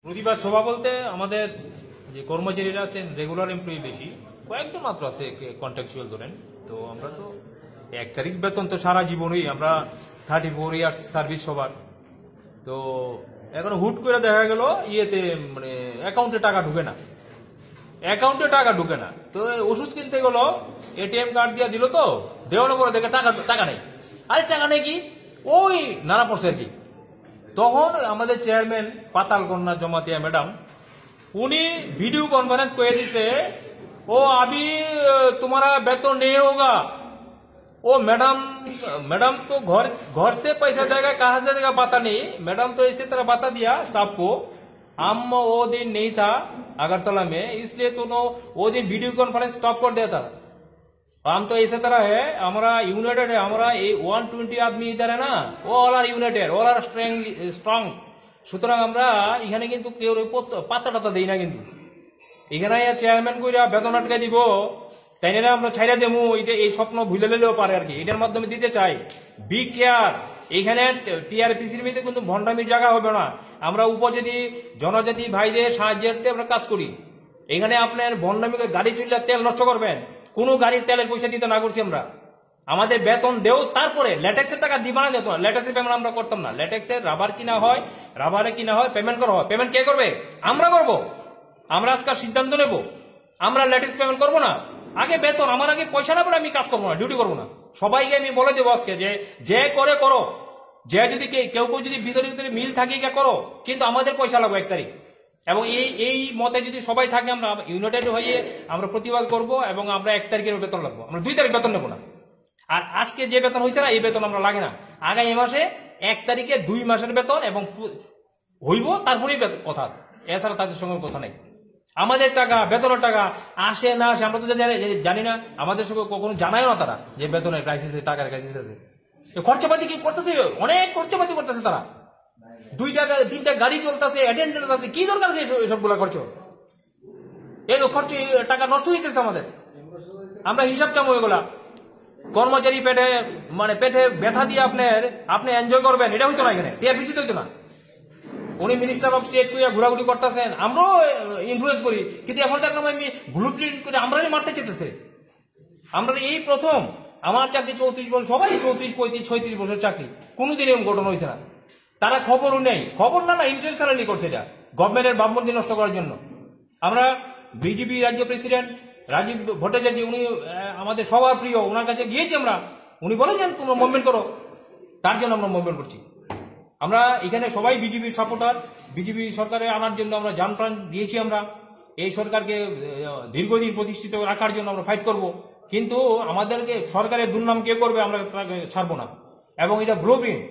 প্রতিবাদ সভা বলতে আমাদের যে কর্মচারীরা আছেন রেগুলার এমপ্লয়ি বেশি, কয়েকজন মাত্র আছে কন্ট্রাকচুয়াল ধরেন। তো আমরা তো 1 তারিখ বেতন তো সারা জীবনই আমরা 34 ইয়ার্স সার্ভিস সবার। তো এখন হুট করে দেখা গেল ইয়েতে মানে অ্যাকাউন্টে টাকা ঢুকে না, তো ওষুধ কিনতে গেল এটিএম কার্ড দিয়ে দিল, তো দেওয়ার পরে দেখে টাকা নেই। আরে টাকা নেই কি ওই নানা পড়ছে আর কি। তখন আমাদের চেয়ারম্যান পাতাল কন্যা জমাতিয়া ম্যাডাম উনি वीडियो कॉन्फ्रेंस করে দিছে, ও अभी तुम्हारा वेतन नहीं होगा। ओ मैडम तो घर से पैसा देगा, कहां से देगा पता नहीं। मैडम तो इसी तरह बता दिया स्टाफ को, हम वो दिन नहीं था अगरतला में, इसलिए तो वो दिन वीडियो कॉन्फ्रेंस स्टॉप कर दिया था। हम तो इसी तरह है, हमारा यूनाइटेड है, हमारा 120 आदमी इधर है ना, वो all are united, all are strong. সুতরাং আমরা এখানে কিন্তু কেউ পাতা টাতা দিই না, কিন্তু এখানে চেয়ারম্যান কইরা বেতন আটকে দিব তাই না, আমরা ছাইরা দেবো। এটা এই স্বপ্ন ভুলে নিলেও পারে আর কি, এটার মাধ্যমে দিতে চাই। বি কেয়ার, এখানে টিআরপিসির মধ্যে কিন্তু ভণ্ডামির জায়গা হবে না। আমরা উপজাতি জনজাতি ভাইদের সাহায্যার্থে আমরা কাজ করি। এখানে আপনার ভণ্ডামি গাড়ি চললে তেল নষ্ট করবেন, কোন গাড়ির তেলের পয়সা দিতে না করছি আমরা। আমাদের বেতন দেও, তারপরে ল্যাটেক্সের টাকা দিবা না, দেখো ল্যাটেক্সের পেমেন্ট আমরা করতাম না। ল্যাটেক্সের রাবারে কিনা হয় পেমেন্ট করা হয়, পেমেন্ট কে করবে? আমরা করব। আমরা আজকাল সিদ্ধান্ত নেব, আমরা ল্যাটেক্স পেমেন্ট করবো না। আগে বেতন, আমার আগে পয়সা না পরে আমি কাজ করবো না, ডিউটি করবো না। সবাইকে আমি বলে দেবো আজকে যে করে করো, যে যদি কেউ যদি ভিতরে মিল থাকে করো, কিন্তু আমাদের পয়সা লাগবে 1 তারিখ। এবং এই মতে যদি সবাই থাকে, আমরা ইউনাইটেড হয়ে আমরা প্রতিবাদ করব এবং আমরা 1 তারিখের বেতন লাগবো, আমরা 2 তারিখ বেতন নেবো না। আর আজকে যে বেতন হয়েছে না, এই বেতন আমরা লাগে না। আগামী মাসে 1 তারিখে 2 মাসের বেতন এবং হইব, তারপরেই কথা। এছাড়া তাদের সঙ্গে কথা নেই। আমাদের টাকা, বেতনের টাকা আসে না আসে আমরা তো জানি না, আমাদের সঙ্গে কখনো জানায়ও না তারা যে বেতনের ক্রাইসিস, টাকার ক্রাইসিস আছে। খরচাপাতি কি করতেছে? অনেক খরচাপাতি করতেছে তারা। 2টা 3টা গাড়ি চলতেছে, অ্যাটেন্ডেন্স আছে, কি দরকার আছে এসবগুলো খরচ? এই খরচ টাকা নষ্ট হইতেছে আমাদের। আমরা হিসাব কেমন এগুলা? কর্মচারী পেটে ব্যথা দিয়ে আপনি এনজয় করবেন, এটা হইতো না। এখানে টিআরপিসি হইতো না। উনি মিনিস্টার অফ স্টেট কইয়া ঘোরাঘুরি করতেছেন, আমরাও ইনফ্লুয়েন্স করি, কিন্তু এখন দেখলাম আমি ব্লুপ্রিন্ট করে আমরাই মারতে চেতেছে। আমরা এই প্রথম, আমার চাকরি 34 বছর, সবাই 34, 35, 36 বছর চাকরি, কোনোদিন এরকম ঘটনা হয়েছে না। তারা খবরও নেই, খবর না ইন্টেনশনালি করছে এটা, গভর্নমেন্টের ভাবমূর্তি নষ্ট করার জন্য। আমরা বিজেপি রাজ্য প্রেসিডেন্ট রাজীব ভট্টাচার্য, উনি আমাদের সবার প্রিয়, ওনার কাছে গিয়েছি আমরা, উনি বলেছেন তোমরা মুভমেন্ট করো, তার জন্য আমরা মুভমেন্ট করছি। আমরা এখানে সবাই বিজেপির সাপোর্টার, বিজেপি সরকারে আনার জন্য আমরা জান প্রাণ দিয়েছি। আমরা এই সরকারকে দীর্ঘদিন প্রতিষ্ঠিত রাখার জন্য আমরা ফাইট করব, কিন্তু আমাদেরকে সরকারের দুর্নাম কে করবে আমরা ছাড়বো না। এবং এটা ব্লুপ্রিন্ট,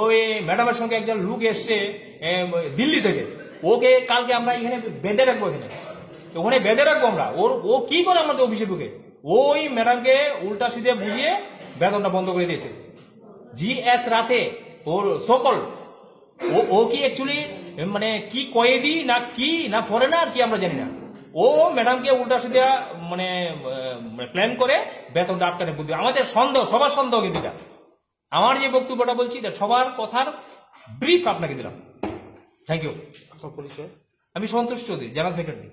ওই ম্যাডামের সঙ্গে একজন লোক এসছে দিল্লি থেকে, ওকে কালকে আমরা এখানে বেঁধে রাখবো, ওখানে বেঁধে রাখবো আমরা। ও কি করে আমাদের অফিসে ঢুকে, ওই ম্যাডামকে উল্টা সিধে বুঝিয়ে বেতনটা বন্ধ করে দিয়েছে। জিএস রাতে ওর সকল ও কি অ্যাকচুয়ালি মানে কি কয়েদি না ফরেনার কি আমরা জানি না। ও ম্যাডামকে উল্টা সিধে মানে প্ল্যান করে বেতনটা আটকানে বুদ্ধি। আমাদের সন্দেহ, সবার সন্দেহ, কিন্তু এটা আমার যে বক্তব্যটা বলছি এটা সবার কথার ব্রিফ আপনাকে দিলাম। Thank you. পরিচয়? আমি সন্তোষ চৌধুরী, জেনারেল সেক্রেটারি।